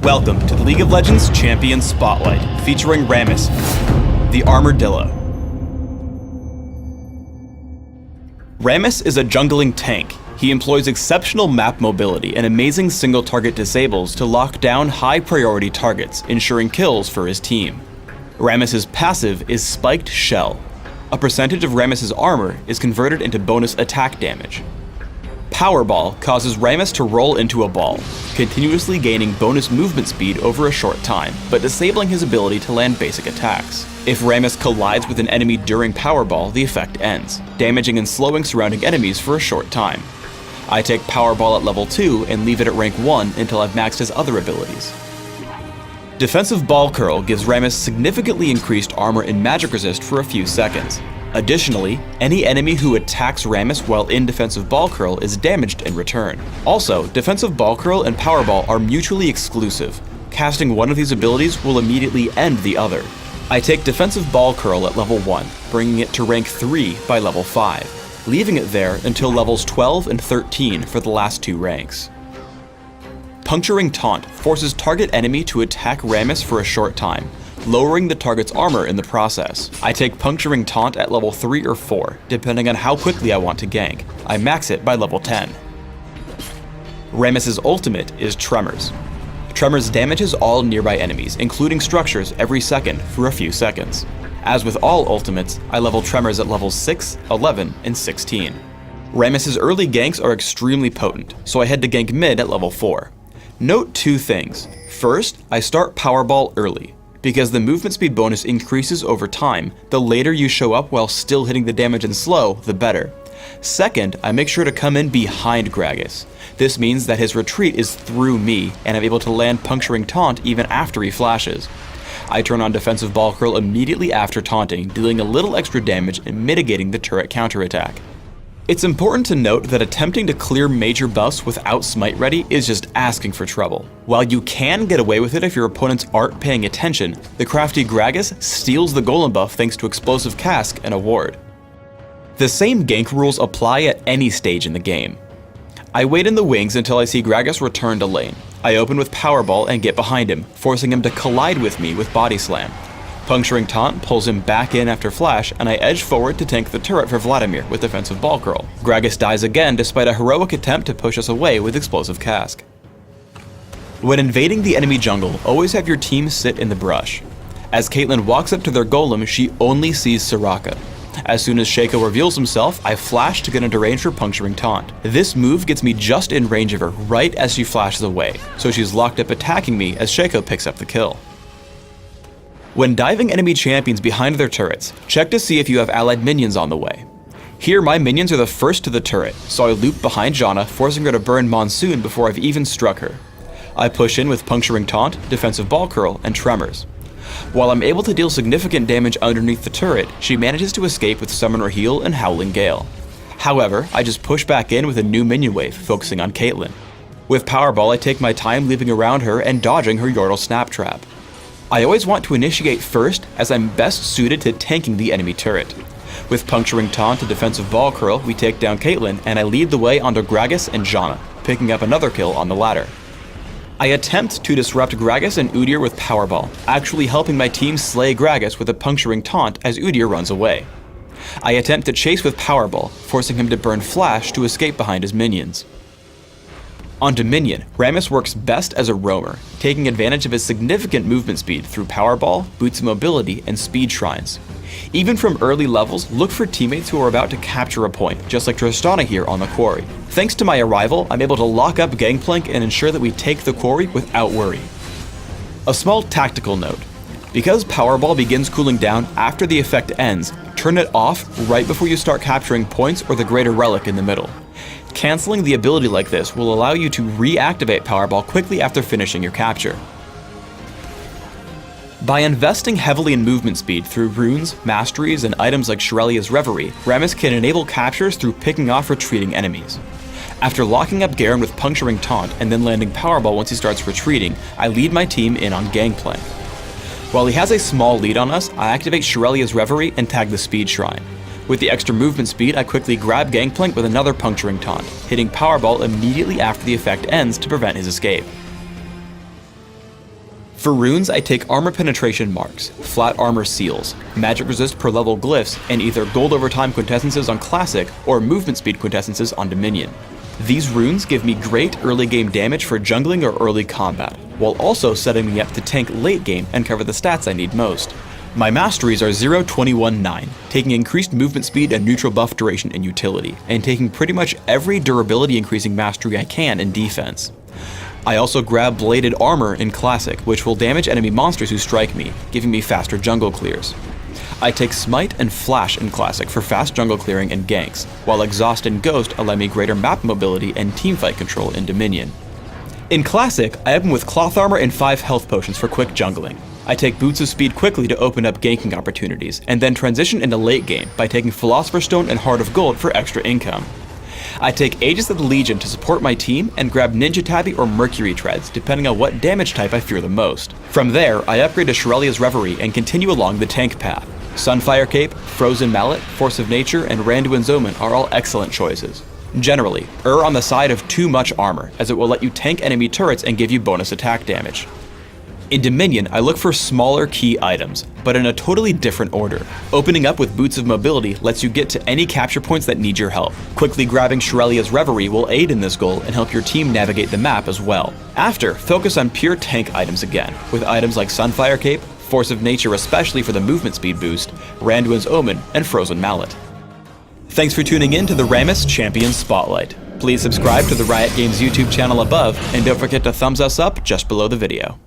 Welcome to the League of Legends Champion Spotlight, featuring Rammus, the Armadillo. Rammus is a jungling tank. He employs exceptional map mobility and amazing single-target disables to lock down high-priority targets, ensuring kills for his team. Rammus's passive is Spiked Shell. A percentage of Rammus's armor is converted into bonus attack damage. Powerball causes Rammus to roll into a ball, continuously gaining bonus movement speed over a short time, but disabling his ability to land basic attacks. If Rammus collides with an enemy during Powerball, the effect ends, damaging and slowing surrounding enemies for a short time. I take Powerball at level 2 and leave it at rank 1 until I've maxed his other abilities. Defensive Ball Curl gives Rammus significantly increased armor and magic resist for a few seconds. Additionally, any enemy who attacks Rammus while in Defensive Ball Curl is damaged in return. Also, Defensive Ball Curl and Powerball are mutually exclusive. Casting one of these abilities will immediately end the other. I take Defensive Ball Curl at level 1, bringing it to rank 3 by level 5, leaving it there until levels 12 and 13 for the last two ranks. Puncturing Taunt forces target enemy to attack Rammus for a short time, lowering the target's armor in the process. I take Puncturing Taunt at level 3 or 4, depending on how quickly I want to gank. I max it by level 10. Rammus's ultimate is Tremors. Tremors damages all nearby enemies, including structures, every second for a few seconds. As with all ultimates, I level Tremors at levels 6, 11, and 16. Rammus's early ganks are extremely potent, so I head to gank mid at level 4. Note two things. First, I start Powerball early. Because the movement speed bonus increases over time, the later you show up while still hitting the damage and slow, the better. Second, I make sure to come in behind Gragas. This means that his retreat is through me, and I'm able to land Puncturing Taunt even after he flashes. I turn on Defensive Ball Curl immediately after taunting, dealing a little extra damage and mitigating the turret counterattack. It's important to note that attempting to clear major buffs without Smite ready is just asking for trouble. While you can get away with it if your opponents aren't paying attention, the crafty Gragas steals the Golem buff thanks to Explosive Cask and a ward. The same gank rules apply at any stage in the game. I wait in the wings until I see Gragas return to lane. I open with Powerball and get behind him, forcing him to collide with me with Body Slam. Puncturing Taunt pulls him back in after flash, and I edge forward to tank the turret for Vladimir with Defensive Ball Curl. Gragas dies again despite a heroic attempt to push us away with Explosive Cask. When invading the enemy jungle, always have your team sit in the brush. As Caitlyn walks up to their golem, she only sees Soraka. As soon as Shaco reveals himself, I flash to get into range for Puncturing Taunt. This move gets me just in range of her right as she flashes away, so she's locked up attacking me as Shaco picks up the kill. When diving enemy champions behind their turrets, check to see if you have allied minions on the way. Here my minions are the first to the turret, so I loop behind Janna, forcing her to burn Monsoon before I've even struck her. I push in with Puncturing Taunt, Defensive Ball Curl, and Tremors. While I'm able to deal significant damage underneath the turret, she manages to escape with Summoner Heal and Howling Gale. However, I just push back in with a new minion wave, focusing on Caitlyn. With Powerball, I take my time leaping around her and dodging her Yordle Snap Trap. I always want to initiate first, as I'm best suited to tanking the enemy turret. With Puncturing Taunt and Defensive Ball Curl, we take down Caitlyn, and I lead the way onto Gragas and Janna, picking up another kill on the ladder. I attempt to disrupt Gragas and Udyr with Powerball, actually helping my team slay Gragas with a Puncturing Taunt as Udyr runs away. I attempt to chase with Powerball, forcing him to burn Flash to escape behind his minions. Onto Minion, Rammus works best as a roamer, taking advantage of his significant movement speed through Powerball, Boots of Mobility, and Speed Shrines. Even from early levels, look for teammates who are about to capture a point, just like Tristana here on the quarry. Thanks to my arrival, I'm able to lock up Gangplank and ensure that we take the quarry without worry. A small tactical note. Because Powerball begins cooling down after the effect ends, turn it off right before you start capturing points or the Greater Relic in the middle. Canceling the ability like this will allow you to reactivate Powerball quickly after finishing your capture. By investing heavily in movement speed through runes, masteries, and items like Shirelia's Reverie, Rammus can enable captures through picking off retreating enemies. After locking up Garen with Puncturing Taunt and then landing Powerball once he starts retreating, I lead my team in on Gangplank. While he has a small lead on us, I activate Shirelia's Reverie and tag the Speed Shrine. With the extra movement speed, I quickly grab Gangplank with another Puncturing Taunt, hitting Powerball immediately after the effect ends to prevent his escape. For runes, I take armor penetration marks, flat armor seals, magic resist per level glyphs, and either gold over time quintessences on Classic or movement speed quintessences on Dominion. These runes give me great early game damage for jungling or early combat, while also setting me up to tank late game and cover the stats I need most. My masteries are 0-21-9, taking increased movement speed and neutral buff duration in utility, and taking pretty much every durability increasing mastery I can in defense. I also grab bladed armor in Classic, which will damage enemy monsters who strike me, giving me faster jungle clears. I take Smite and Flash in Classic for fast jungle clearing and ganks, while Exhaust and Ghost allow me greater map mobility and teamfight control in Dominion. In Classic, I open with Cloth Armor and 5 health potions for quick jungling. I take Boots of Speed quickly to open up ganking opportunities, and then transition into late game by taking Philosopher's Stone and Heart of Gold for extra income. I take Aegis of the Legion to support my team and grab Ninja Tabby or Mercury Treads depending on what damage type I fear the most. From there, I upgrade to Shirelia's Reverie and continue along the tank path. Sunfire Cape, Frozen Mallet, Force of Nature, and Randuin's Omen are all excellent choices. Generally, err on the side of too much armor, as it will let you tank enemy turrets and give you bonus attack damage. In Dominion, I look for smaller key items, but in a totally different order. Opening up with Boots of Mobility lets you get to any capture points that need your help. Quickly grabbing Shirelia's Reverie will aid in this goal and help your team navigate the map as well. After, focus on pure tank items again, with items like Sunfire Cape, Force of Nature especially for the movement speed boost, Randuin's Omen, and Frozen Mallet. Thanks for tuning in to the Rammus Champion Spotlight. Please subscribe to the Riot Games YouTube channel above, and don't forget to thumbs us up just below the video.